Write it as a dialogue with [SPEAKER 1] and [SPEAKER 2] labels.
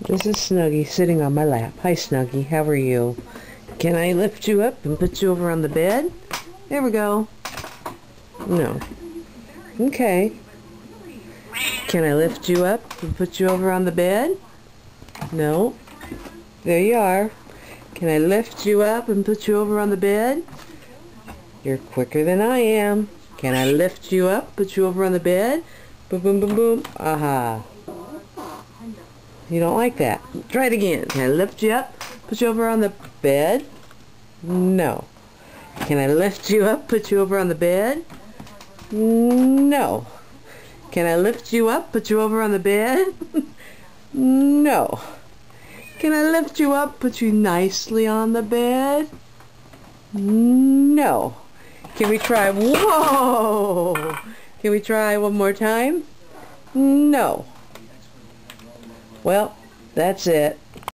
[SPEAKER 1] This is Snuggie sitting on my lap. Hi, Snuggie. How are you? Can I lift you up and put you over on the bed? There we go. No. Okay. Can I lift you up and put you over on the bed? No. There you are. Can I lift you up and put you over on the bed? You're quicker than I am. Can I lift you up, put you over on the bed? Boom, boom, boom, boom. Aha. You don't like that. Try it again. Can I lift you up, put you over on the bed? No. Can I lift you up, put you over on the bed? No. Can I lift you up, put you over on the bed? No. Can I lift you up, put you nicely on the bed? No. Can we try? Whoa! Can we try one more time? No. Well, that's it.